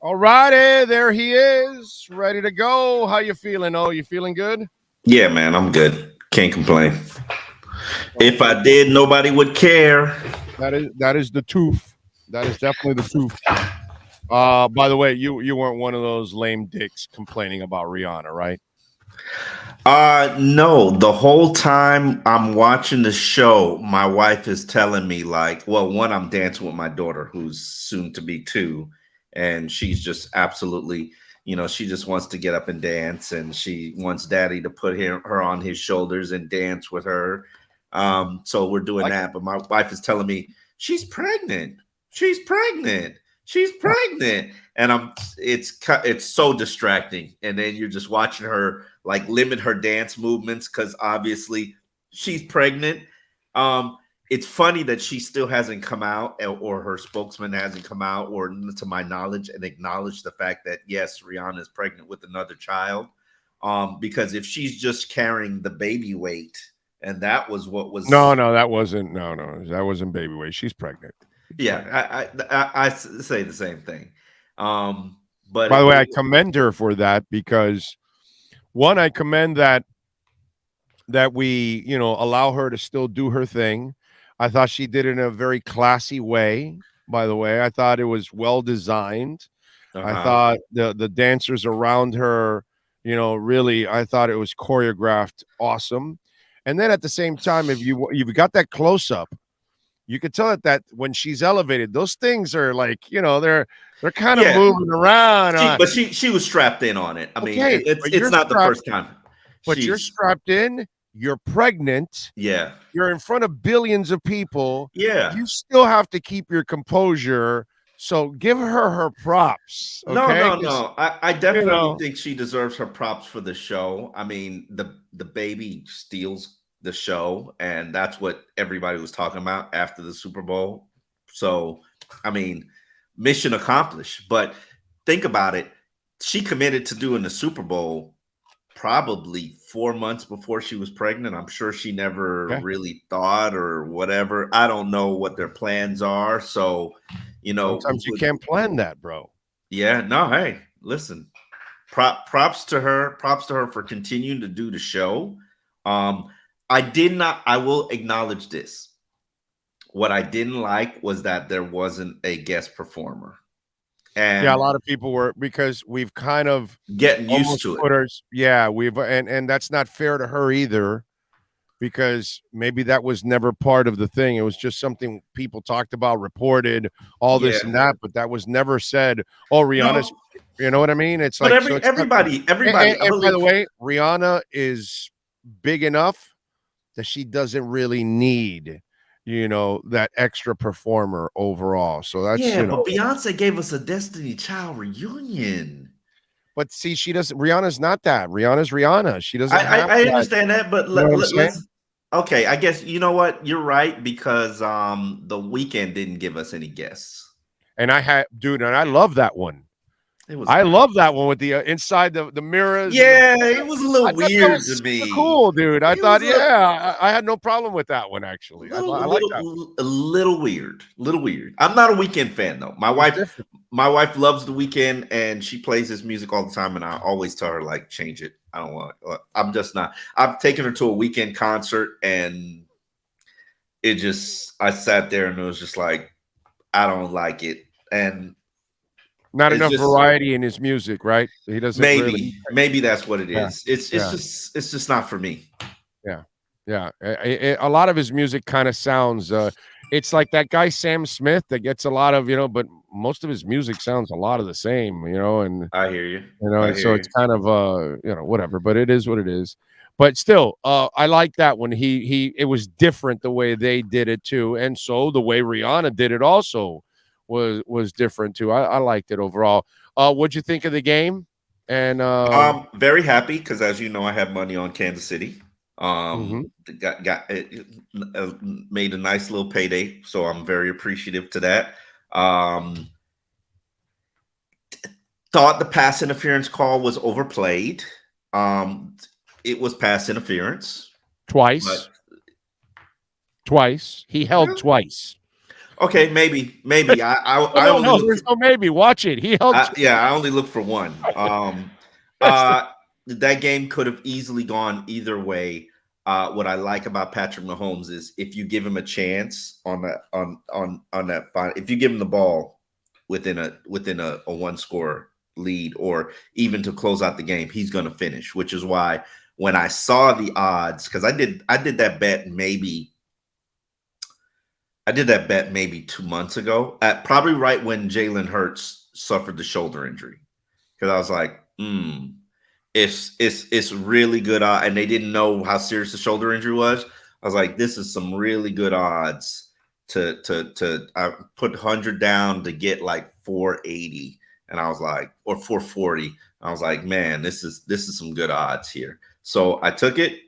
All righty, there he is, ready to go. How you feeling? Oh, you feeling good? Yeah, man, I'm good. Can't complain. If Okay, I did, nobody would care. that is the tooth. That is definitely the tooth. By the way, you weren't one of those lame dicks complaining about Rihanna, right? No, the whole time I'm watching the show, my wife is telling me, like, well, one, I'm dancing with my daughter who's soon to be 2, and she's just absolutely, she just wants to get up and dance, and she wants daddy to put her on his shoulders and dance with her. So we're doing Like it. that, but my wife is telling me she's pregnant. She's pregnant. She's pregnant. And it's so distracting. And then you're just watching her like limit her dance movements because obviously she's pregnant. Um, it's funny that she still hasn't come out, or her spokesman hasn't come out, or to my knowledge, and acknowledged the fact that yes, Rihanna is pregnant with another child. Because if she's just carrying the baby weight, and that was what No, was, no, that wasn't. No, no, that wasn't baby weight. She's pregnant. She's yeah, pregnant. I say the same thing. Um, but By the way, I commend her for that because one, I commend that we, allow her to still do her thing. I thought she did it in a very classy way. By the way, I thought it was well designed. I uh-huh. thought the dancers around her, really, I thought it was choreographed awesome. And then at the same time, if you've got that close up, you could tell that when she's elevated, those things are like, they're kind of Yeah, moving around. she was strapped in on it. I mean, Okay, it's not the first time but you're she's strapped in. You're pregnant. yeah. You're in front of billions of people. Yeah. You still have to keep your composure. So give her props, No, okay? no, 'Cause, no. I you definitely know, think she deserves her props for the show. I mean, the baby steals the show, and that's what everybody was talking about after the Super Bowl. So, I mean, mission accomplished. But think about it. She committed to doing the Super Bowl probably 4 months before she was pregnant. I'm sure she never yeah. really thought or whatever. I don't know what their plans are. So, Sometimes you can't plan that, bro. yeah, no, hey, listen. Props to her. Props to her for continuing to do the show. Um, I did not, I will acknowledge this. What I didn't like was that there wasn't a guest performer. Yeah, a And lot of people were because we've kind of getting used almost to it. put our yeah, we've and that's not fair to her either because maybe that was never part of the thing. It was just something people talked about, reported, all this and Yeah. that, but that was never said, "Oh, Rihanna's," No, you know what I mean? It's but like so it's not everybody, I and by the believe. way, Rihanna is big enough that she doesn't really need, that extra performer overall. So that's, Yeah, but Beyonce gave us a Destiny Child reunion. but see, she doesn't. Rihanna's not that. Rihanna's Rihanna. She doesn't have I that. understand that, but You know what I'm saying? let's. Okay, I guess you know what, you're right because the weekend didn't give us any guests. And I had, dude, and I love that one. It was I all right. love that one with the inside the mirrors and the. Yeah, it was a I little thought that weird was to super me. cool, dude. I It thought, was a yeah, I had no problem with that one actually. I like that. a little weird, little weird. I'm not a weekend fan though. It was different. My wife loves the weekend, and she plays his music all the time. And I always tell her like, change it. I don't want. I'm just not. I've taken her to a weekend concert, and it just I sat there and it was just like I don't like it, and Not it's enough just variety in his music, right? He doesn't really. maybe that's what it Yeah, is. yeah. It's just not for me. Yeah, yeah. A lot of his music kind of sounds. It's like that guy Sam Smith that gets a lot of but most of his music sounds a lot of the same. I hear you. I And hear so it's you. kind of whatever. But it is what it is. But still, I like that when he it was different the way they did it too, and so the way Rihanna did it also was different too. I liked it overall. What'd you think of the game? And Very happy because, as you know, I have money on Kansas City. mhm. Uh, made a nice little payday, so I'm very appreciative to that. Um, Thought the pass interference call was overplayed. Um, it was pass interference, but Twice. Twice. He held really, twice. Okay, maybe. Oh I no, only no, look there's for no maybe. Watch it. He held. yeah, I only look for one. That's the, Uh, that game could have easily gone either way. What I like about Patrick Mahomes is if you give him a chance on that on that final, if you give him the ball within a one score lead or even to close out the game, he's going to finish. Which is why when I saw the odds, because I did that bet maybe I did that bet maybe 2 months ago, at probably right when Jalen Hurts suffered the shoulder injury. Because I was like, it's really good and they didn't know how serious the shoulder injury was. I was like, this is some really good odds to I put 100 down to get like 480, and I was like, or 440. I was like, man, this is some good odds here. So I took it.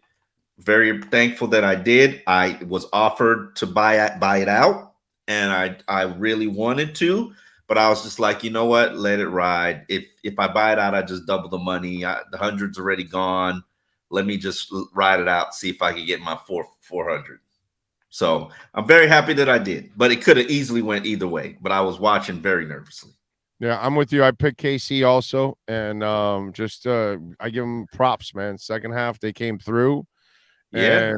Very thankful that I did. I was offered to buy it out, and I really wanted to, but I was just like, you know what, let it ride. If I buy it out, I just double the money. The hundred's already gone. Let me just ride it out, see if I can get my 400. So I'm very happy that I did, but it could have easily went either way. But I was watching very nervously. yeah, I'm with you. I picked KC also, and just I give them props, man. Second half they came through, Yeah,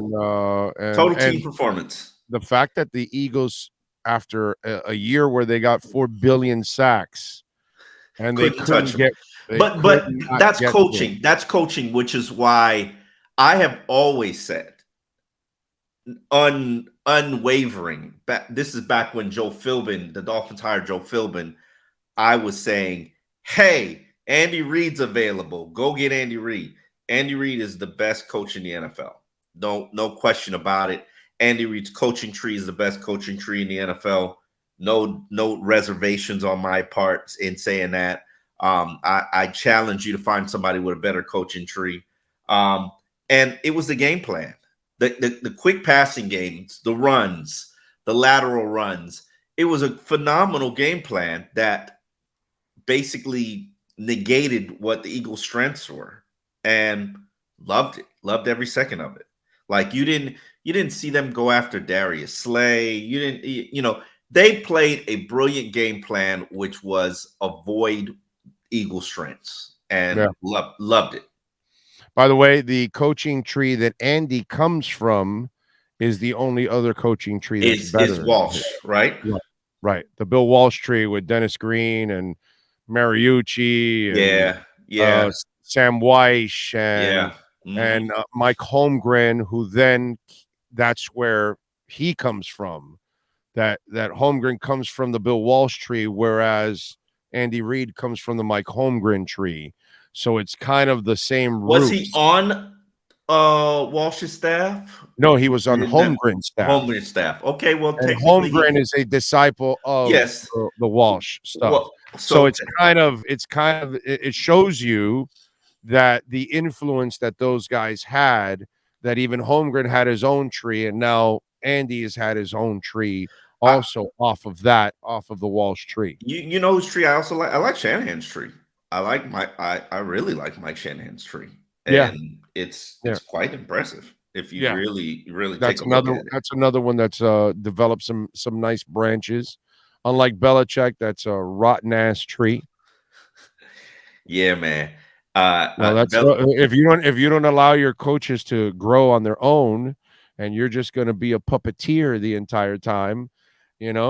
total team and performance. the fact that the Eagles, after a year where they got 4 billion sacks, and they Couldn't touch couldn't them. get, they But could not that's get to coaching. him. That's coaching, which is why I have always said unwavering. This is back when Joe Philbin, the Dolphins hired Joe Philbin. I was saying, hey, Andy Reid's available. Go get Andy Reid. Andy Reid is the best coach in the NFL. No question about it. Andy Reid's coaching tree is the best coaching tree in the NFL. No reservations on my part in saying that. I challenge you to find somebody with a better coaching tree. And it was the game plan. The quick passing games, the runs, the lateral runs. It was a phenomenal game plan that basically negated what the Eagles' strengths were, and loved it. Loved every second of it. Like you didn't see them go after Darius Slay. They played a brilliant game plan, which was avoid Eagle strengths, Yeah. and loved it. By the way, the coaching tree that Andy comes from is the only other coaching tree that's Is better than Walsh, his. right? Right. Right. The Bill Walsh tree with Dennis Green and Mariucci and Yeah, yeah, Sam Weish yeah. and Mike Holmgren, who then that's where he comes from. That Holmgren comes from the Bill Walsh tree, whereas Andy Reid comes from the Mike Holmgren tree. So it's kind of the same Was he roots. on Walsh's staff? No, he was We on didn't know. Holmgren's staff. Homeland staff. Okay, well, And technically Holmgren he is a disciple of yes. the Walsh stuff. Well, So so it shows you that the influence that those guys had, that even Holmgren had his own tree, and now Andy has had his own tree I, also off of the Walsh tree. you know whose tree I also like? I like Shanahan's tree. I really like Mike Shanahan's tree, Yeah, and it's yeah, quite impressive if you yeah. really take a look at it. That's another one that's developed some nice branches. Unlike Belichick, that's a rotten ass tree. Yeah, man. No, that's if you don't allow your coaches to grow on their own, and you're just going to be a puppeteer the entire time,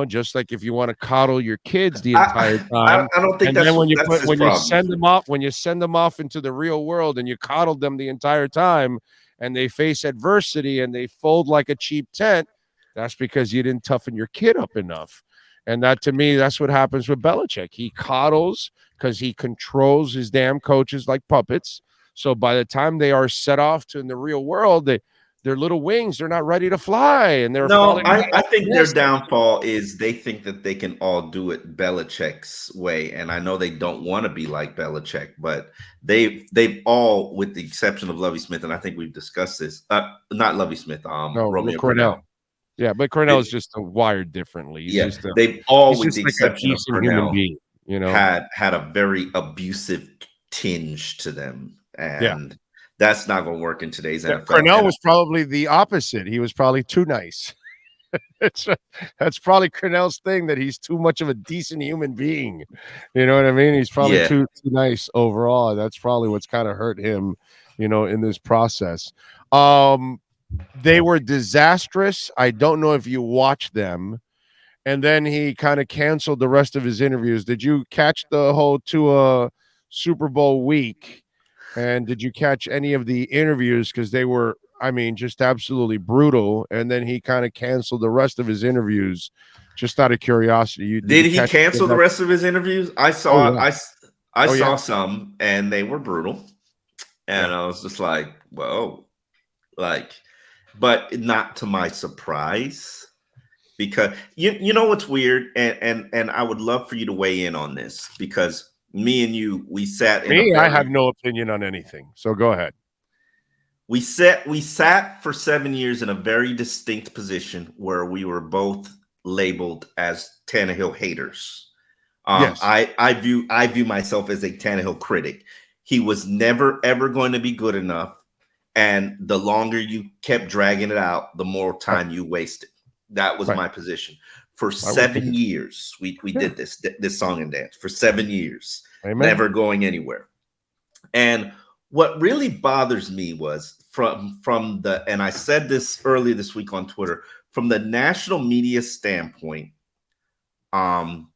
just like if you want to coddle your kids the entire time, I don't think and then that's his problem. when you send them off into the real world and you coddle them the entire time, and they face adversity and they fold like a cheap tent, that's because you didn't toughen your kid up enough. And that, to me, that's what happens with Belichick. He coddles because he controls his damn coaches like puppets. So by the time they are set off to in the real world, their little wings, they're not ready to fly, and they're No, falling I off think the their nest. downfall is they think that they can all do it Belichick's way, and I know they don't want to be like Belichick, but they've all, with the exception of Lovey Smith, and I think we've discussed this. Not Lovey Smith, No, Romeo Cornell. Purnell. Yeah, but Cornell is just wired differently. Yeah, they've all, He's with just the like a exception of decent human Purnell, being, you know. had a very abusive tinge to them, Yeah. and that's not going to work in today's Yeah, NFL. Cornell And was probably the opposite. He was probably too nice. It's that's probably Cornell's thing, that he's too much of a decent human being. You know what I mean? He's probably Yeah. too nice overall. That's probably what's kind of hurt him, in this process. Um, they were disastrous. I don't know if you watched them. And then he kind of canceled the rest of his interviews. Did you catch the whole Tua Super Bowl week? And did you catch any of the interviews? Because they were, I mean, just absolutely brutal. And then he kind of canceled the rest of his interviews, just out of curiosity. Did Did you he catch any of cancel the that? rest of his interviews? I Oh saw yeah. I Oh saw yeah. some and they were brutal. And Yeah. I was just like, whoa, like, but not to my surprise. Because you know what's weird, and I would love for you to weigh in on this, because me and you, we sat in a Me, I have very no opinion on anything. So go ahead. we sat for 7 years in a very distinct position where we were both labeled as Tannehill haters. Yes. I view myself as a Tannehill critic. He was never ever going to be good enough, and the longer you kept dragging it out, the more Right. time you wasted. That was Right. my position. For I would think. 7 years, we Yeah. did this song and dance for 7 years, Amen. never going anywhere. And what really bothers me was from the, and I said this earlier this week on Twitter, from the national media standpoint, um,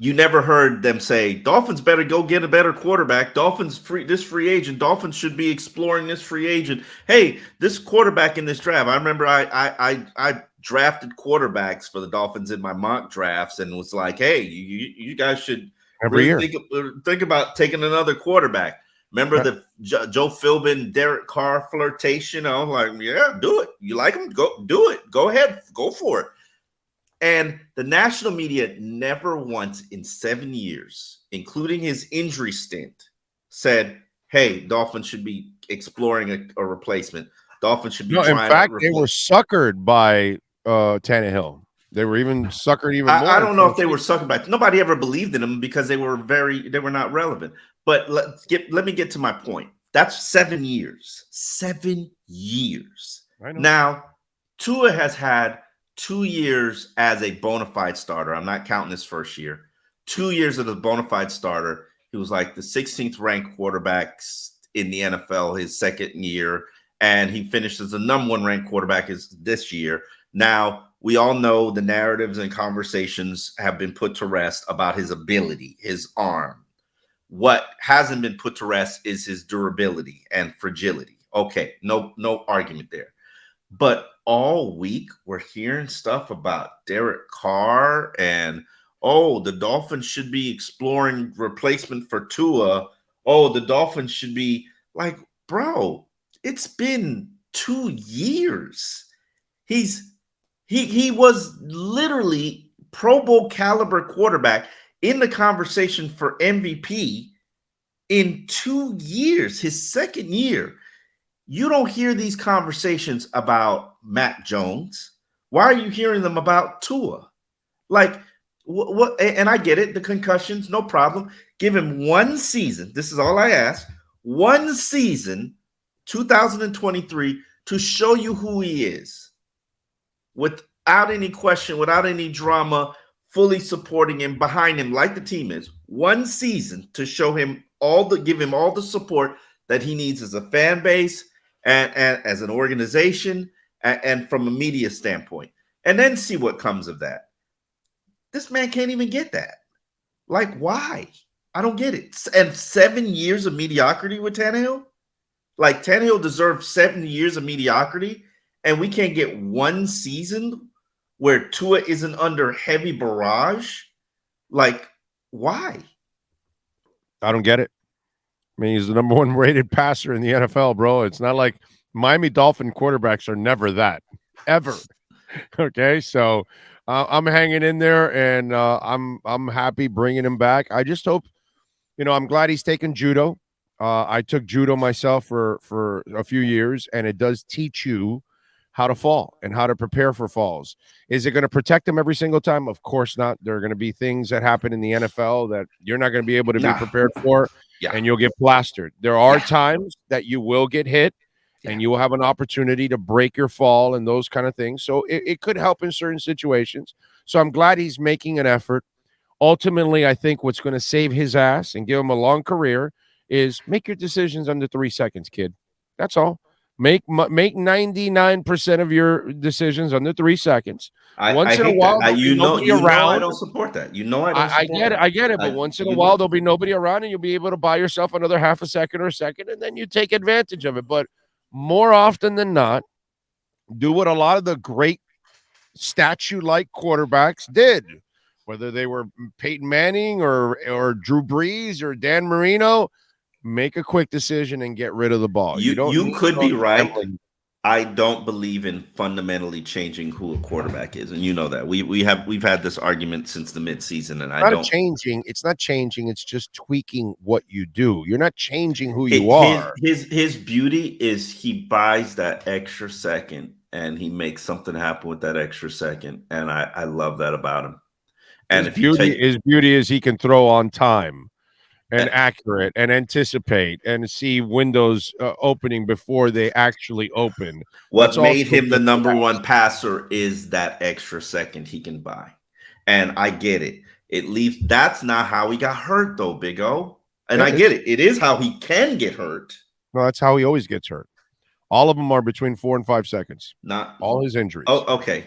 you never heard them say Dolphins better go get a better quarterback. Dolphins free agent. Dolphins should be exploring this free agent. Hey, this quarterback in this draft. I remember I drafted quarterbacks for the Dolphins in my mock drafts and was like, hey, you guys should Every really year. think about taking another quarterback. Remember Right. the Joe Philbin, Derek Carr flirtation? I was like, yeah, do it. You like him? Go do it. Go ahead. Go for it. And the national media never once in 7 years, including his injury stint, said, hey, Dolphins should be exploring a replacement. Dolphins should be No, in trying to fact, they were replace. suckered by Tannehill. They were even suckered even I more in don't know some if they were cases. sucking back. Nobody ever believed in them because they were not relevant. But let me get to my point. That's 7 years. 7 years. I know. Now, Tua has had 2 years as a bona fide starter. I'm not counting his first year. 2 years as a bona fide starter. He was like the 16th ranked quarterback in the NFL his second year, and he finished as the number one ranked quarterback this year. Now, we all know the narratives and conversations have been put to rest about his ability, his arm. What hasn't been put to rest is his durability and fragility. Okay, no argument there. But all week we're hearing stuff about Derek Carr and the Dolphins should be exploring replacement for Tua. Oh, the Dolphins should be like, bro, it's been 2 years. He's he was literally Pro Bowl caliber quarterback in the conversation for MVP in 2 years, his second year. You don't hear these conversations about Mac Jones. Why are you hearing them about Tua? Like, what? And I get it, the concussions, no problem. Give him one season. This is all I ask. One season, 2023, to show you who he is, without any question, without any drama, fully supporting him, behind him, like the team is. One season to show him give him all the support that he needs as a fan base and as an organization and from a media standpoint, and then see what comes of that. This man can't even get that. Like, why? I don't get it. And 7 years of mediocrity with Tannehill? Like, Tannehill deserves 7 years of mediocrity, and we can't get one season where Tua isn't under heavy barrage? Like, why? I don't get it. I mean, he's the number one rated passer in the NFL, bro. It's not like Miami Dolphin quarterbacks are never that, ever. Okay, so I'm hanging in there, and I'm happy bringing him back. I just hope, I'm glad he's taking judo. I took judo myself for a few years, and it does teach you how to fall and how to prepare for falls. Is it going to protect him every single time? Of course not. There are going to be things that happen in the NFL that you're not going to be able to be Nah. prepared for, Yeah. and you'll get plastered. There are Yeah. times that you will get hit, and you will have an opportunity to break your fall and those kind of things. So it could help in certain situations. So I'm glad he's making an effort. Ultimately, I think what's going to save his ass and give him a long career is make your decisions under 3 seconds, kid. That's all. Make 99% of your decisions under 3 seconds. I Once in a hate that. while, there'll be nobody I around. don't support that. I don't I support get it. that. I get it. But once in a while, there'll be nobody around, and you'll be able to buy yourself another half a second or a second, and then you take advantage of it. But more often than not, do what a lot of the great statue-like quarterbacks did, whether they were Peyton Manning or Drew Brees or Dan Marino. Make a quick decision and get rid of the ball. You don't You need to could go be right. scrambling. I don't believe in fundamentally changing who a quarterback is, and you know that we've had this argument since the midseason, and I don't. It's not changing. It's just tweaking what you do. You're not changing who you are. His beauty is he buys that extra second and he makes something happen with that extra second, and I love that about him. And His beauty is he can throw on time and and accurate and anticipate and see windows opening before they actually open. That's what made also a him the gift he number has. one passer is that extra second he can buy, and I get it. It leaves. That's not how he got hurt, though, Big O. And Yeah, I get it. It is how he can get hurt. No, that's how he always gets hurt. All of them are between 4 and 5 seconds. Not all his injuries. Oh, okay.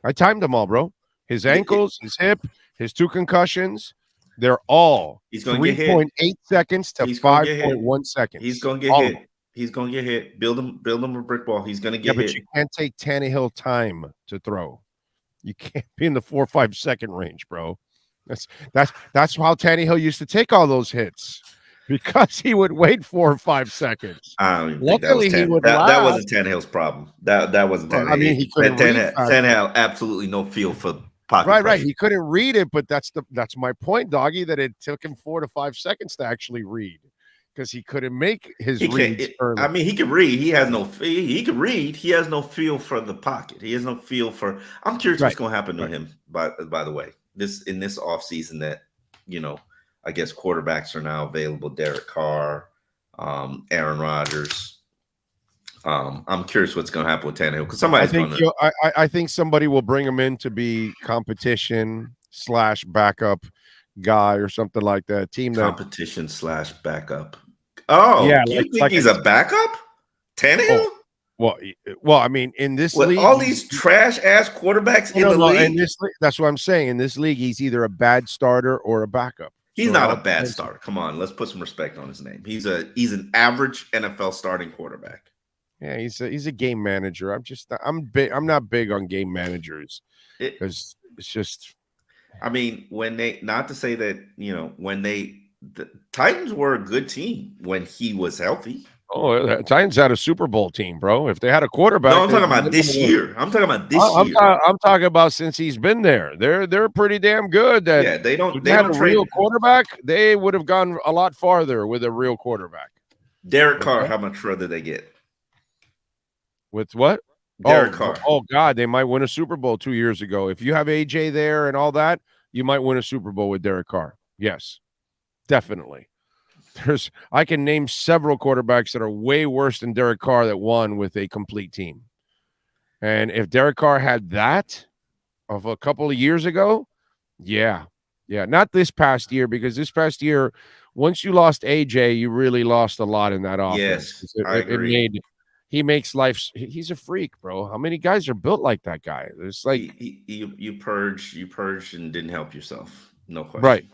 I timed them all, bro. His ankles, his hip, his 2 concussions, they're all He's going to get hit. 3.8 seconds to 5.1 seconds. He's going to get hit. He's going to get hit. Build him a brick wall. He's going to get hit. But you can't take Tannehill time to throw. You can't be in the 4 or 5 second range, bro. That's how Tannehill used to take all those hits, because he would wait 4 or 5 seconds. I don't even Luckily, think that wasn't Tannehill's problem. That wasn't Tannehill. I mean, he couldn't read Tannehill absolutely no feel for pocket pressure. Right. He couldn't read it, but that's my point, Doggy. That it took him 4 to 5 seconds to actually read, because he couldn't make his reads early. I mean, he can read. He can read. He has no feel for the pocket. He has no feel for. I'm curious what's going to happen to him. By the way, in this offseason that I guess quarterbacks are now available. Derek Carr, Aaron Rodgers. I'm curious what's going to happen with Tannehill, because I think somebody will bring him in to be competition / backup guy or something like that. Competition / backup. Oh, yeah. You think he's a backup? Tannehill? Well, I mean, in this league, all these trash ass quarterbacks in the league. In this league, that's what I'm saying. In this league, he's either a bad starter or a backup. He's not a bad starter. Come on, let's put some respect on his name. He's an average NFL starting quarterback. Yeah, he's a game manager. I'm not big on game managers, because it's just. I mean, not to say that the Titans were a good team when he was healthy. Oh, the Titans had a Super Bowl team, bro. If they had a quarterback, no, I'm talking about this year. I'm talking about since he's been there. They're pretty damn good. They don't have a real quarterback. They would have gone a lot farther with a real quarterback. Derek Carr, how much further they get? With what? Derek Carr. Oh God, they might win a Super Bowl 2 years ago. If you have AJ there and all that, you might win a Super Bowl with Derek Carr. Yes, definitely. I can name several quarterbacks that are way worse than Derek Carr that won with a complete team. And if Derek Carr had that of a couple of years ago, yeah, not this past year, because this past year, once you lost AJ, you really lost a lot in that offense. Yes, I agree. He makes life. He's a freak, bro. How many guys are built like that guy? It's like you purged and didn't help yourself. No question. Right.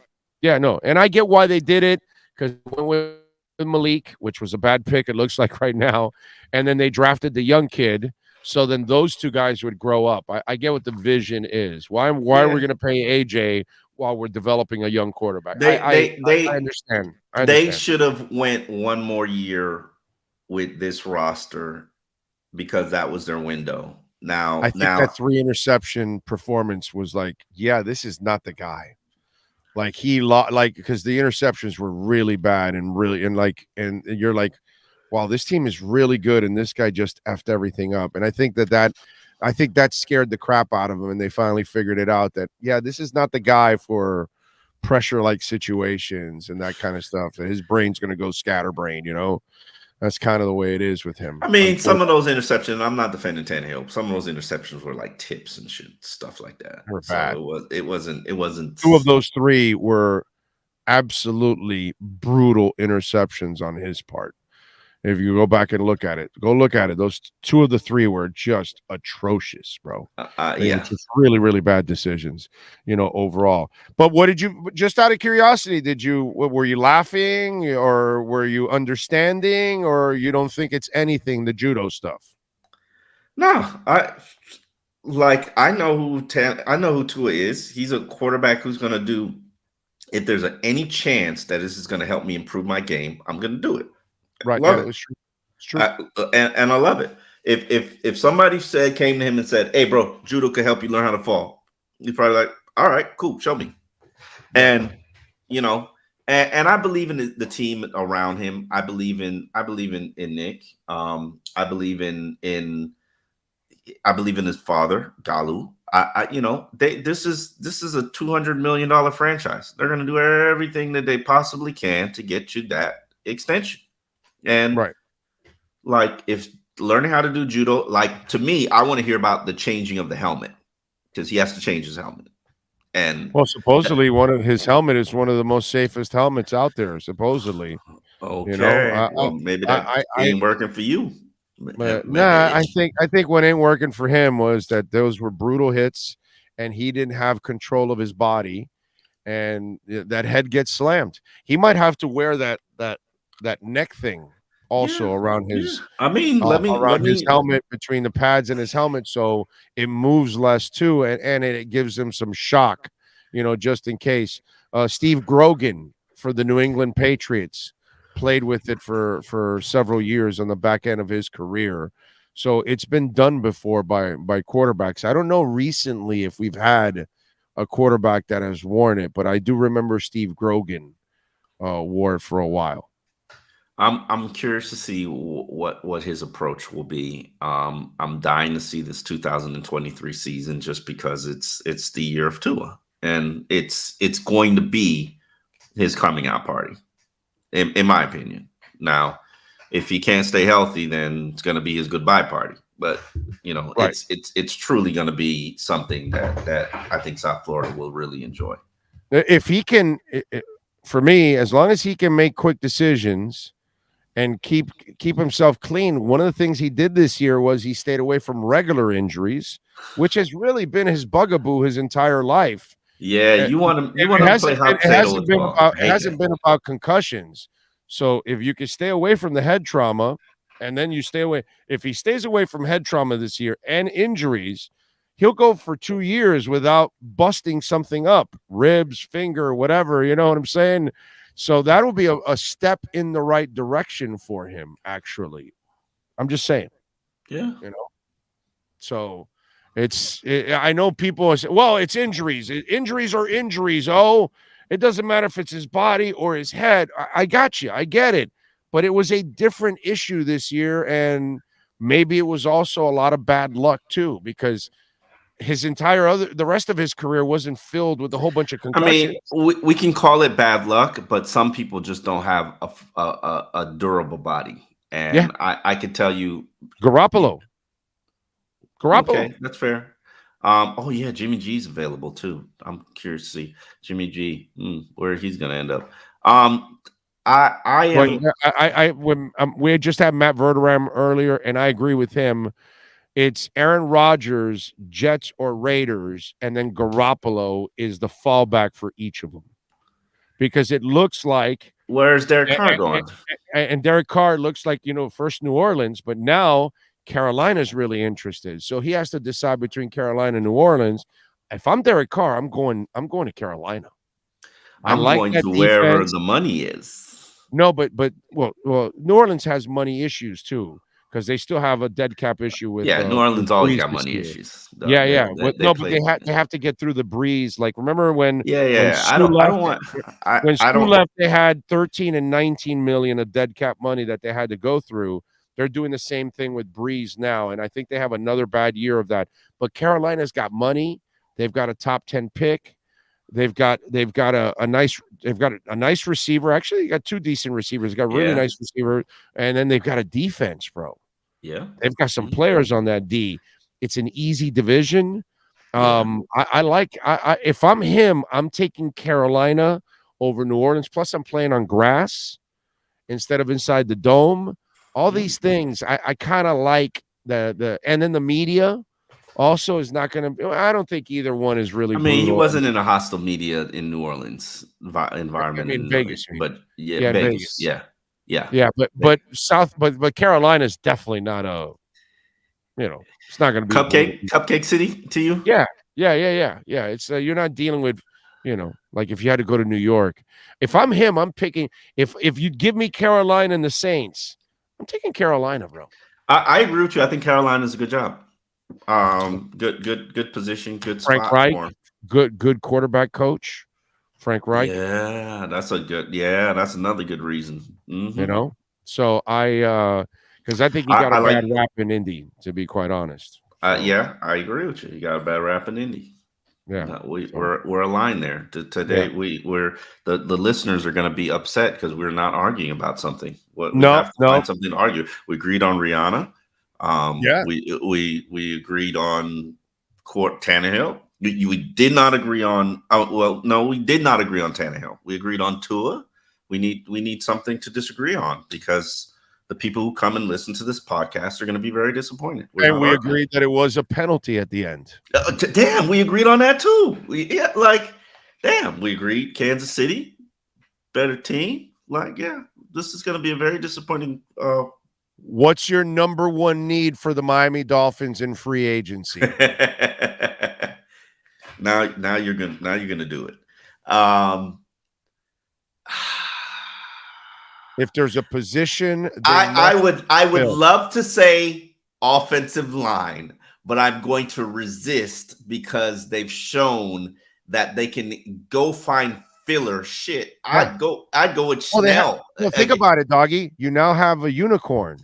Yeah, no. And I get why they did it, because with Malik, which was a bad pick, it looks like right now, and then they drafted the young kid, so then those two guys would grow up. I get what the vision is. Why are we going to pay AJ while we're developing a young quarterback? I understand. They should have went one more year with this roster, because that was their window. Now, I think that 3 interception performance was like, yeah, this is not the guy. Like because the interceptions were really bad and you're like, wow, this team is really good, and this guy just effed everything up. And I think that scared the crap out of them, and they finally figured it out that, yeah, this is not the guy for pressure like situations and that kind of stuff. His brain's going to go scatterbrain, That's kind of the way it is with him, I mean, some of unfortunately. those interceptions, I'm not defending Tannehill. Some of those interceptions were like tips and shit, stuff like that. They're So bad. it wasn't. Two of those three were absolutely brutal interceptions on his part. If you go back and look at it, go look at it. Those two of the three were just atrocious, bro. They were Yeah. just really, really bad decisions, overall. But what did you, just out of curiosity, were you laughing or were you understanding or you don't think it's anything, the judo stuff? No, I know who Tua is. He's a quarterback who's going to do. If there's any chance that this is going to help me improve my game, I'm going to do it. Right. Love Yeah, it. it's true. It's true. And I love it. If somebody came to him and said, "Hey, bro, judo could help you learn how to fall," he's probably like, "All right, cool, show me." Right. And you know, and I believe in the team around him. I believe in Nick. I believe in his father, Galu. This is a $200 million franchise. They're going to do everything that they possibly can to get you that extension. And Right. like, if learning how to do judo, like, to me, I want to hear about the changing of the helmet, because he has to change his helmet. And Well, supposedly one of his helmet is one of the most safest helmets out there. Supposedly, you know, okay, well, maybe that I ain't working for you. nah, I think what ain't working for him was that those were brutal hits, and he didn't have control of his body, and that head gets slammed. He might have to wear that neck thing Yeah, also yeah. I mean, around his helmet, between the pads and his helmet, so it moves less too, and it gives him some shock, just in case. Steve Grogan for the New England Patriots played with it for several years on the back end of his career. So it's been done before by quarterbacks. I don't know recently if we've had a quarterback that has worn it, but I do remember Steve Grogan wore it for a while. I'm curious to see what his approach will be. I'm dying to see this 2023 season, just because it's the year of Tua, and it's going to be his coming out party, in my opinion. Now, if he can't stay healthy, then it's going to be his goodbye party. But Right. it's truly going to be something that I think South Florida will really enjoy. If he can, for me, as long as he can make quick decisions and keep himself clean. One of the things he did this year was he stayed away from regular injuries, which has really been his bugaboo his entire life. Yeah, It, you want it him to play hasn't been hot it potato hasn't with been ball. about I it hate hasn't that. been about concussions. So if you could stay away from the head trauma, and then you stay away, if he stays away from head trauma this year and injuries, he'll go for 2 years without busting something up, ribs, finger, whatever. You know what I'm saying? So that'll be a step in the right direction for him, actually. I'm just saying, Yeah. you know. So I know people say, well, it's injuries. Injuries are injuries. Oh, it doesn't matter if it's his body or his head. I got you. I get it. But it was a different issue this year. And maybe it was also a lot of bad luck too, because the rest of his career wasn't filled with a whole bunch of I mean, concussions. we can call it bad luck, but some people just don't have a durable body. Yeah. And I could tell you, Garoppolo. okay, that's fair. Oh yeah, Jimmy G's available too. I'm curious to see Jimmy G, where he's gonna end up. I Well, am. we had just had Matt Verderam earlier, and I agree with him. It's Aaron Rodgers, Jets or Raiders, and then Garoppolo is the fallback for each of them, because it looks like, Where's Derek Carr going? and Derek Carr looks like, first New Orleans, but now Carolina's really interested. So he has to decide between Carolina and New Orleans. If I'm Derek Carr, I'm going to Carolina. I I'm like going that to wherever defense. the money is. No, but New Orleans has money issues too, because they still have a dead cap issue Yeah, New with Orleans always Breeze got this money year. issues. Yeah, They yeah. they, they No, but play. they have to get through the Breeze. Like, remember when Yeah, when yeah. Stu I left? don't want. When I Stu don't. left, they had 13 and 19 million of dead cap money that they had to go through. They're doing the same thing with Breeze now, and I think they have another bad year of that. But Carolina's got money. They've got a top 10 pick. They've got a nice receiver. Actually, you got two decent receivers. They got a really Yeah. nice receiver, and then they've got a defense, bro. Yeah. They've got some Mhm. players on that D. It's an easy division. Yeah. I like if I'm him, I'm taking Carolina over New Orleans. Plus, I'm playing on grass instead of inside the dome. All Mm. these things, I kind of like and then the media also is not going to. I don't think either one is really I mean, he brutal. wasn't in a hostile media in New Orleans I environment, mean, Vegas, I mean. but yeah, Yeah, in Vegas, Vegas. yeah, yeah. Yeah, but Carolina's definitely not it's not going to be Cupcake City to you? Yeah. Yeah. It's you're not dealing with, like if you had to go to New York. If I'm him, I'm picking if you give me Carolina and the Saints, I'm taking Carolina, bro. I agree with you. I think Carolina's a good job. Good position, good Frank spot Reich, for him. good quarterback coach. Frank Reich, Yeah, that's another good reason. you know. So because I think he got a I like bad rap in Indy, to be quite honest. So yeah, I agree with you. You got a bad rap in Indy. yeah. No, So we're aligned there. yeah. Today we're the listeners are going to be upset because we're not arguing about something. What we No, have to no. find something to argue. We agreed on Rihanna. Yeah. We agreed on Court Tannehill. We did not agree on. Well, no, we did not agree on Tannehill. We agreed on Tua. We need something to disagree on because the people who come and listen to this podcast are going to be very disappointed. We're And not we arguing. agreed that it was a penalty at the end. Damn, we agreed on that too. Damn, we agreed. Kansas City, better team. This is going to be a very disappointing. What's your number one need for the Miami Dolphins in free agency? now you're gonna do it. Um, If there's a position they I must would fill. love to say offensive line, but I'm going to resist because they've shown that they can go find filler shit. Right. I'd go with Well, Schnell. think about it, doggy. You now have a unicorn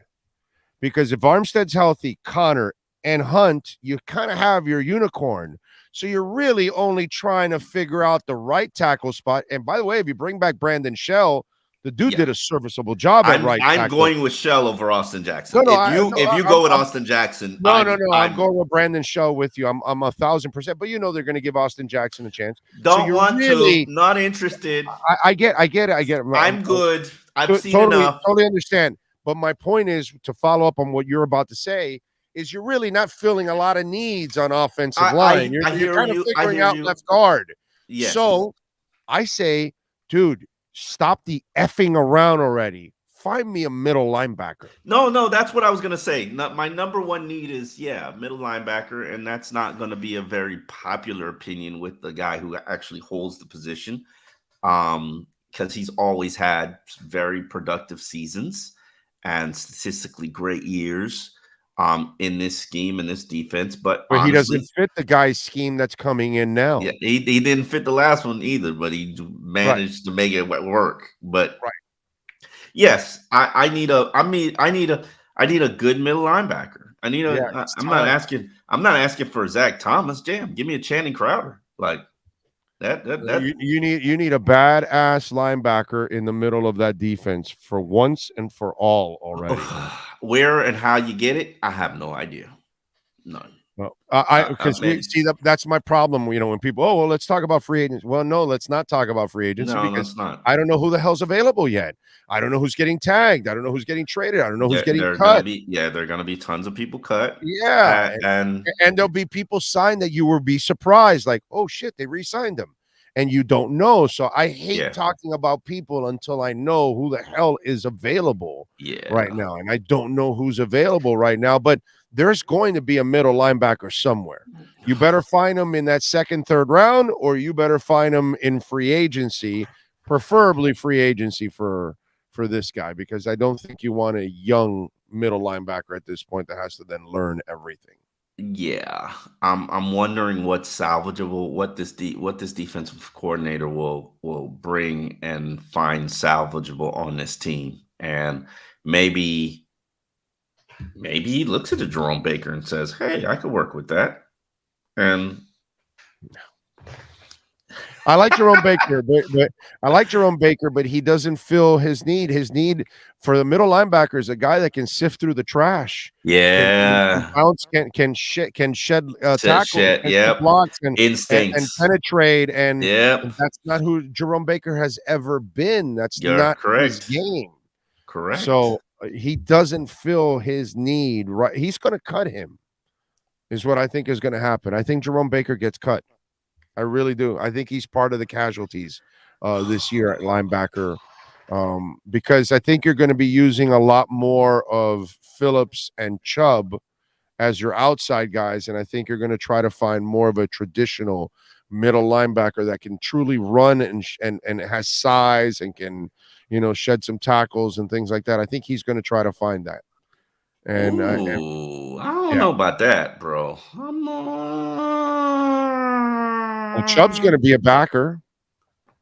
because if Armstead's healthy, Connor and Hunt, you kind of have your unicorn. So you're really only trying to figure out the right tackle spot. And by the way, if you bring back Brandon Shell, the dude Yeah. did a serviceable job at right I'm tackle. going with Shell over Austin Jackson. No, If you go with Austin Jackson, No. I'm going with Brandon Shell with you. I'm 1,000%. But they're going to give Austin Jackson a chance. So don't you're want to, really, not interested. I get it. I'm good. I've seen enough. Totally understand. But my point is to follow up on what you're about to say is you're really not filling a lot of needs on offensive line. I You're hear kind of you. I figuring hear out you. left guard. Yes. So I say, dude, stop the effing around already. Find me a middle linebacker. No, that's what I was gonna say. My number one need is middle linebacker, and that's not going to be a very popular opinion with the guy who actually holds the position, because he's always had very productive seasons and statistically great years, in this scheme and this defense. But But he doesn't honestly, fit the guy's scheme that's coming in now. yeah, he didn't fit the last one either, but he Right. managed to make it work. But Right. yes, I need a good middle linebacker. It's I'm not time. asking for Zach Thomas. Damn, give me a Channing Crowder. Like that. You need a badass linebacker in the middle of that defense for once and for all already. Where and how you get it, I have no idea. None. Well, because that's my problem. When people, let's talk about free agents. Well, no, let's not talk about free agency No, because that's not. I don't know who the hell's available yet. I don't know who's getting tagged. I don't know who's getting traded. I don't know who's getting cut. There are gonna be tons of people cut. Yeah, and there'll be people signed that you will be surprised, like, oh shit, they re-signed them, and you don't know. So I hate talking about people until I know who the hell is available right now, and I don't know who's available right now, but there's going to be a middle linebacker somewhere. You better find him in that second, third round, or you better find him in free agency, preferably free agency for this guy, because I don't think you want a young middle linebacker at this point that has to then learn everything. Yeah, I'm wondering what's salvageable, what this defensive coordinator will bring and find salvageable on this team, and maybe he looks at a Jerome Baker and says, "Hey, I could work with that." And I like Jerome Baker, but I like Jerome Baker, but he doesn't fill his need. His need for the middle linebacker is a guy that can sift through the trash, can Yeah. bounce, can shed tackles, Shit. can shed Yep. blocks, and Instincts. penetrate. And Yep. that's not who Jerome Baker has ever been. That's You're not his correct. game. Correct. So he doesn't fill his need. Right, he's going to cut him. Is what I think is going to happen. I think Jerome Baker gets cut. I really do. I think he's part of the casualties this year at linebacker because I think you're going to be using a lot more of Phillips and Chubb as your outside guys, and I think you're going to try to find more of a traditional middle linebacker that can truly run and has size and can shed some tackles and things like that. I think he's going to try to find that. And Ooh, I don't yeah, know about that, bro. well, Chubb's going to be a backer, right?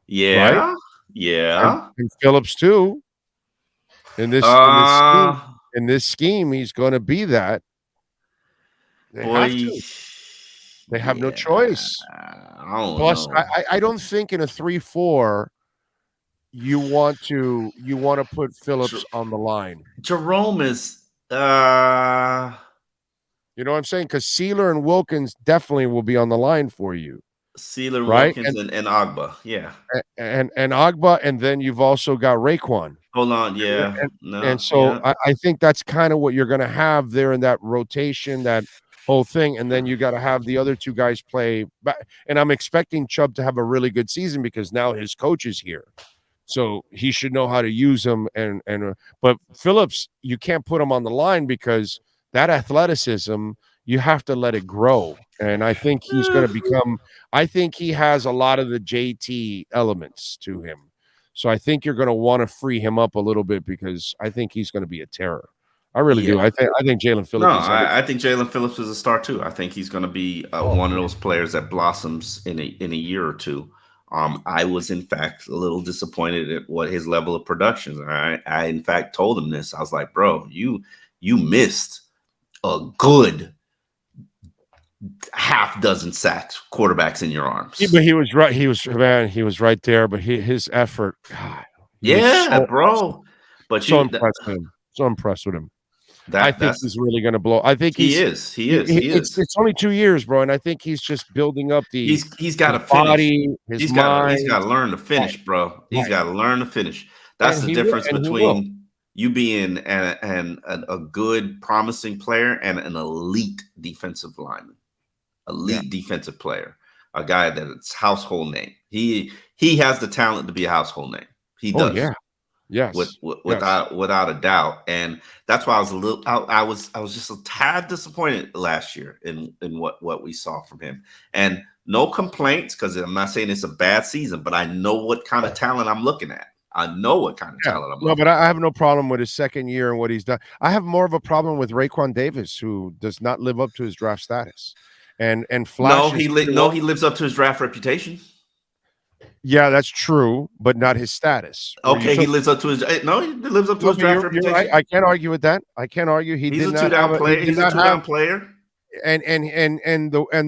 Yeah. And, Yeah. and Phillips too. In this in this scheme Uh in this scheme, he's gonna be that. They have boy. to. They have no Yeah. choice. I don't Plus, know. I don't think in a 3-4 you want to put Phillips Jer- on the line. Jerome is You know what I'm saying? Because Sealer and Wilkins definitely will be on the line for you, Sealer right? Wilkins and Agba. Yeah. And Agba, and then you've also got Raekwon. Hold on. And, Yeah. and, No. and so Yeah. I think that's kind of what you're going to have there in that rotation, that whole thing. And then you got to have the other two guys play. And I'm expecting Chubb to have a really good season because now his coach is here. So he should know how to use them. But Phillips, you can't put him on the line because that athleticism, you have to let it grow. And I think he's going to become, I think he has a lot of the JT elements to him. So I think you're going to want to free him up a little bit because I think he's going to be a terror. I really Yeah. do. I think Jalen No, Phillips is under. I think Jalen Phillips is a star too. I think he's going to be Oh, one of those players that blossoms in a year or two. I was in fact a little disappointed at what his level of production. I in fact told him this. I was like, bro, you missed a good half dozen sacks, quarterbacks in your yeah, arms. but he was right. He was right there. But his effort, God, he was Yeah, so awesome. bro. But So you impressed with him. So impressed with him. I that think that's he's really going to blow. I think he is. He is. He is. it's only 2 years, bro, and I think he's just building up He's got his to finish. body, his He's got mind. to learn to Right, finish, bro. He's right, got to learn to finish. That's and the he will, difference and he will. between you being a good, promising player and an elite defensive lineman, Yeah. elite defensive player, a guy that's household name. He has the talent to be a household name. He Oh does yeah. Yes. Yes. without a doubt. And that's why I was a little I was just a tad disappointed last year in what we saw from him. And no complaints, because I'm not saying it's a bad season, but I know what kind of talent I'm looking at. I know what kind of Yeah. talent I'm No, looking but at. I have no problem with his second year and what he's done. I have more of a problem with Raekwon Davis, who does not live up to his draft status, and flashes pretty No, well. he lives up to his draft reputation. Yeah, that's true, but not his status. Where you Okay, he took lives up to his no, he lives up to no, his but draft you're right. reputation. I can't argue with that. I can't argue. He He's did a two not down have a. He player. did He's a not two have down player. and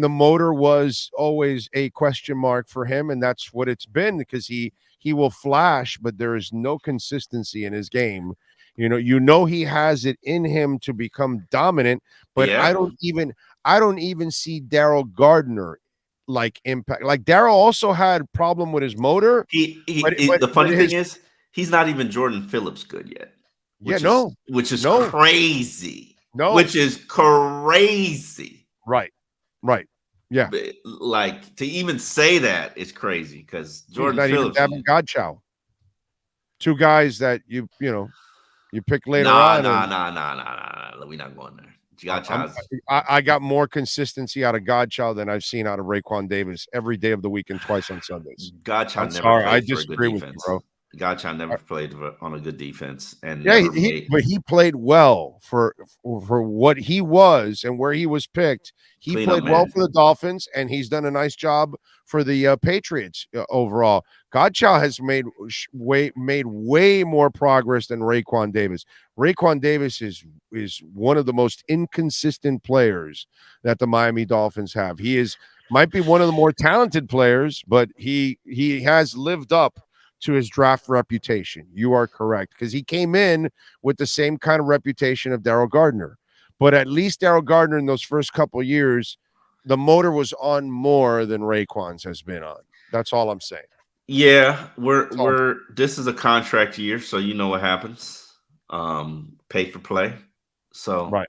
the motor was always a question mark for him, and that's what it's been because he will flash, but there is no consistency in his game. He has it in him to become dominant, but I Yeah. don't even see Daryl Gardner like impact. Like Daryl also had problem with his motor, The but funny thing his is, he's not even Jordan Phillips good yet, yeah, no, which is no, crazy. no, Which is crazy. right, right, yeah. But, like, to even say that is crazy because He's Jordan not even Phillips. Davin Godchow. Two guys that you pick later Nah, on, nah, and nah, nah, nah, nah, nah. We're not going there. I'm, I'm Child's I got more consistency out of Godchild than I've seen out of Raekwon Davis every day of the week and twice on Sundays. I'm Godchild never sorry, I played for a good disagree with you, defense. bro. Godchild never played on a good defense and Yeah, never made. but he played well for what he was and where he was picked. He Clean up played well man. for the Dolphins, and he's done a nice job for the Patriots overall. Godchow has made way more progress than Raekwon Davis. Raekwon Davis is one of the most inconsistent players that the Miami Dolphins have. He is Might be one of the more talented players, but he has lived up to his draft reputation. You are correct, because he came in with the same kind of reputation of Daryl Gardner. But at least Daryl Gardner in those first couple of years, the motor was on more than Raekwon's has been on. That's all I'm saying. Yeah, That's all I'm saying. this is a contract year, so you know what happens. Pay for play. So Right.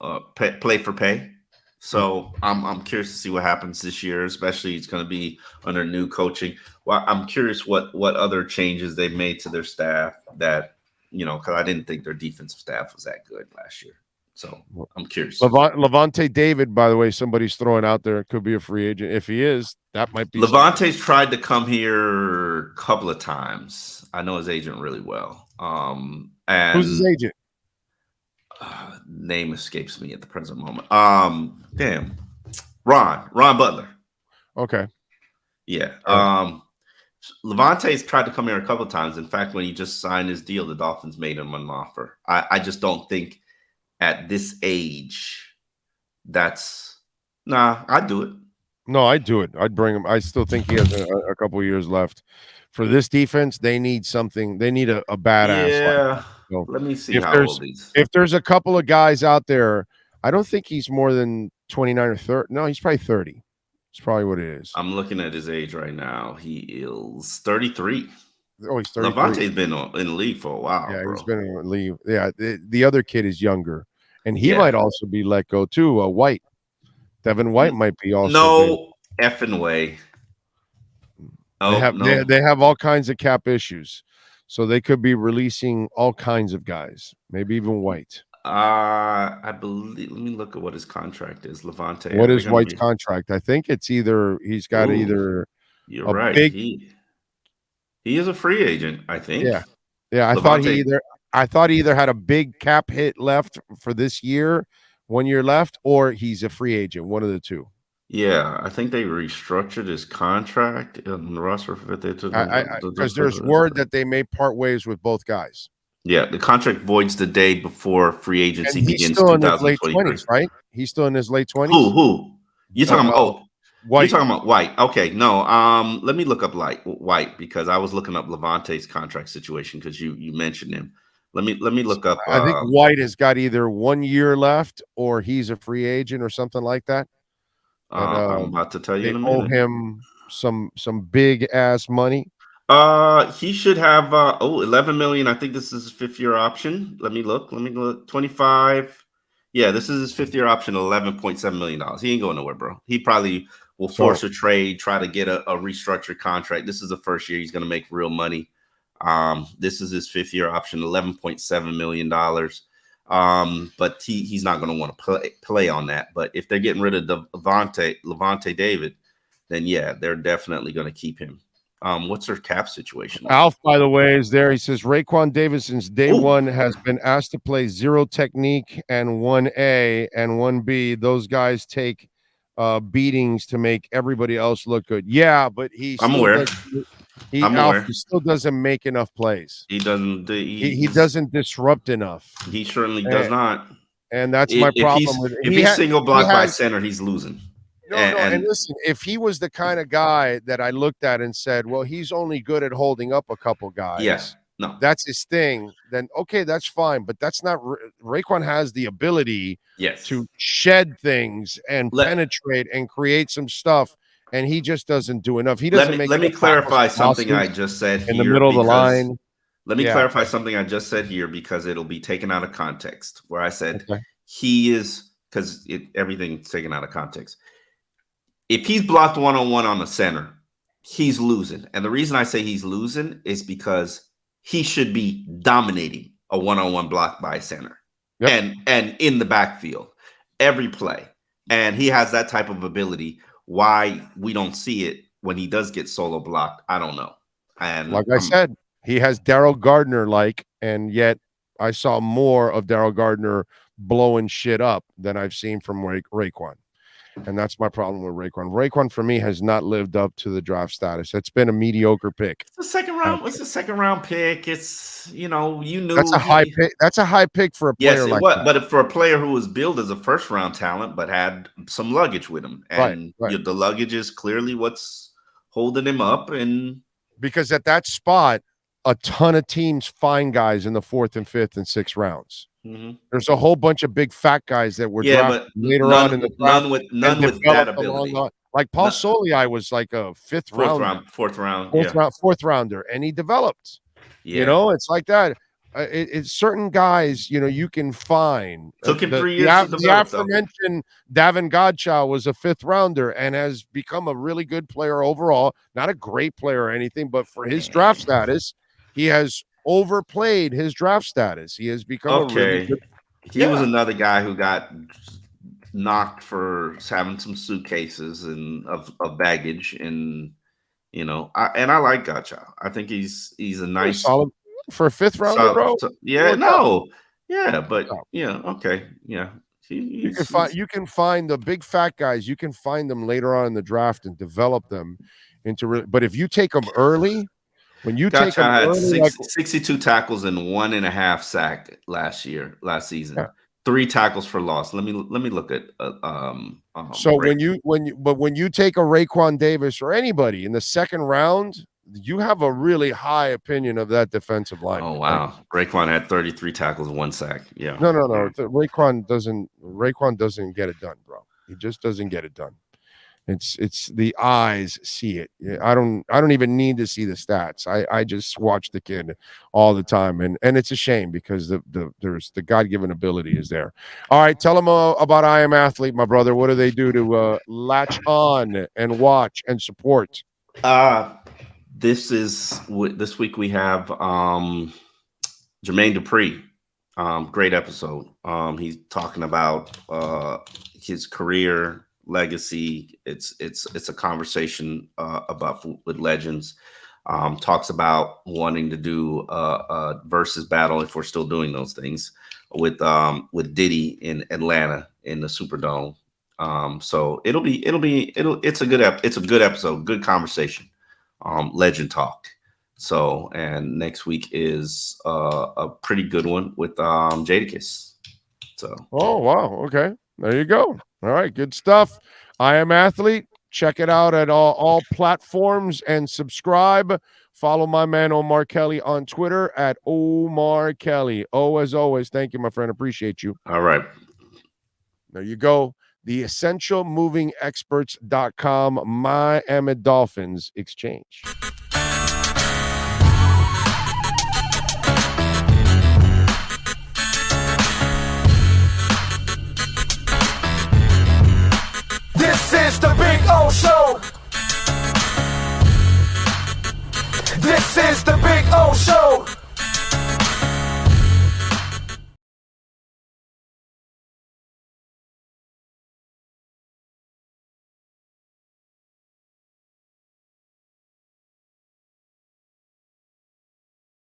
play for pay. Mm. So I'm curious to see what happens this year, especially it's going to be under new coaching. Well, I'm curious what other changes they've made to their staff that because I didn't think their defensive staff was that good last year. So I'm curious. Levante David, by the way, somebody's throwing out there, could be a free agent. If he is, that might be something. Levante's tried to come here a couple of times. I know his agent really well. Who's his And agent? name escapes me at the present moment. Damn, Ron Butler. Okay. Yeah. All right. Levante's tried to come here a couple of times. In fact, when he just signed his deal, the Dolphins made him an offer. I just don't think at this age I'd do it. No, I'd do it. I'd bring him. I still think he has a couple of years left. For this defense, they need something. They need a badass. Yeah. So Let me see if how there's old he's. if there's a couple of guys out there, I don't think he's more than 29 or 30. No, he's probably 30. It's probably what it is. I'm looking at his age right now. He is 33. Oh, he's 33. Levante's been in the league for a while, Yeah, bro. he's been in the league. Yeah, the other kid is younger, and he Yeah. might also be let go too. White, Devin White might be also. No effing way. Oh, They have all kinds of cap issues, so they could be releasing all kinds of guys, maybe even White. I believe. Let me look at what his contract is. Levante. What is White's contract? I think it's he's got either. You're a right. Big, he is a free agent, I think. Yeah. I thought he either had a big cap hit left for this year, 1 year left, or he's a free agent. One of the two. Yeah, I think they restructured his contract on the roster for Because there's word that they may part ways with both guys. Yeah, the contract voids the day before free agency and he's begins. still in his late 20s, right? He's still in his late 20s. Who? You talking about? White. You're talking about White. Okay, no. Let me look up White because I was looking up Levante's contract situation because you mentioned him. Let me look up. I think White has got either 1 year left or he's a free agent or something like that. I'm about to tell you they in a minute. owe him some big ass money. He should have 11 million. I think this is his 5th-year option. Let me look. 25. Yeah, this is his 5th-year option, $11.7 million. He ain't going nowhere, bro. He probably will force a trade, try to get a restructured contract. This is the first year he's going to make real money. This is his 5th-year option, $11.7 million. But he's not going to want to play on that. But if they're getting rid of Levante David, then yeah, they're definitely going to keep him. What's their cap situation? Alf, by the way, is there. He says Raekwon Davis since day one has been asked to play zero technique and 1A and 1B. Those guys take beatings to make everybody else look good. Yeah, but I'm aware. He still doesn't make enough plays. He doesn't. He doesn't disrupt enough. He certainly does not. And that's my problem. If he's single block by center, he's losing. And listen, if he was the kind of guy that I looked at and said, well, he's only good at holding up a couple guys. Yes. No. That's his thing. Then, okay, that's fine. But that's not Raekwon has the ability to shed things and penetrate and create some stuff. And he just doesn't do enough. He doesn't Let me clarify something I just said here. In the middle of the line. Let me clarify something I just said here because it'll be taken out of context. Where I said he is, because everything's taken out of context. If he's blocked one-on-one on the center, he's losing. And the reason I say he's losing is because he should be dominating a one-on-one block by center and in the backfield every play. And he has that type of ability. Why we don't see it when he does get solo blocked, I don't know. And like I said, he has Daryl Gardner and yet I saw more of Daryl Gardner blowing shit up than I've seen from Raekwon. And that's my problem with Raekwon. Raekwon for me has not lived up to the draft status. It's been a mediocre pick. It's a second round. It's a second round pick. It's you That's knew a high he. pick. That's a high pick for a Yes, player it like was. that. But for a player who was billed as a first round talent, but had some luggage with him, and Right. the luggage is clearly what's holding him up. And because at that spot, a ton of teams find guys in the 4th and 5th and 6th rounds. There's a whole bunch of big fat guys that were drafted but later on in the draft none with that developed ability. like Paul Soliai was like a 5th rounder, fourth round, fourth rounder, and he developed. Yeah, It's like that. It's certain guys, you can find. Took him 3 years to develop. The aforementioned Davin Godchow was a 5th rounder and has become a really good player overall. Not a great player or anything, but for his draft status, he has overplayed his draft status. He has become a really good. He was another guy who got knocked for having some suitcases and of baggage, and I like Godchow. I think he's a nice solid for a 5th rounder, bro. But okay, yeah. You can find the big fat guys. You can find them later on in the draft and develop them into. But if you take them early, when you take them had early, 62 tackles and 1.5 sack last season. Yeah. 3 tackles for loss. Let me look at. So when you take a Raekwon Davis or anybody in the 2nd round, you have a really high opinion of that defensive line. Oh wow, Raekwon had 33 tackles, 1 sack. Yeah. No. Raekwon doesn't get it done, bro. He just doesn't get it done. It's the eyes see it. I don't even need to see the stats. I just watch the kid all the time, and it's a shame because there's the God-given ability is there. All right, tell them about I Am Athlete, my brother. What do they do to latch on and watch and support? This week we have Jermaine Dupri. Great episode. He's talking about his career legacy. It's a conversation with legends. Talks about wanting to do a versus battle, if we're still doing those things, with Diddy in Atlanta in the Superdome. So it's a good episode, good conversation. Legend talk. So, and next week is a pretty good one with Jadakiss. So, oh wow, okay, there you go. All right, good stuff. I Am Athlete. Check it out at all platforms and subscribe. Follow my man Omar Kelly on Twitter at Omar Kelly. As always, thank you, my friend. Appreciate you. All right. There you go. TheEssentialMovingExperts.com Miami Dolphins exchange.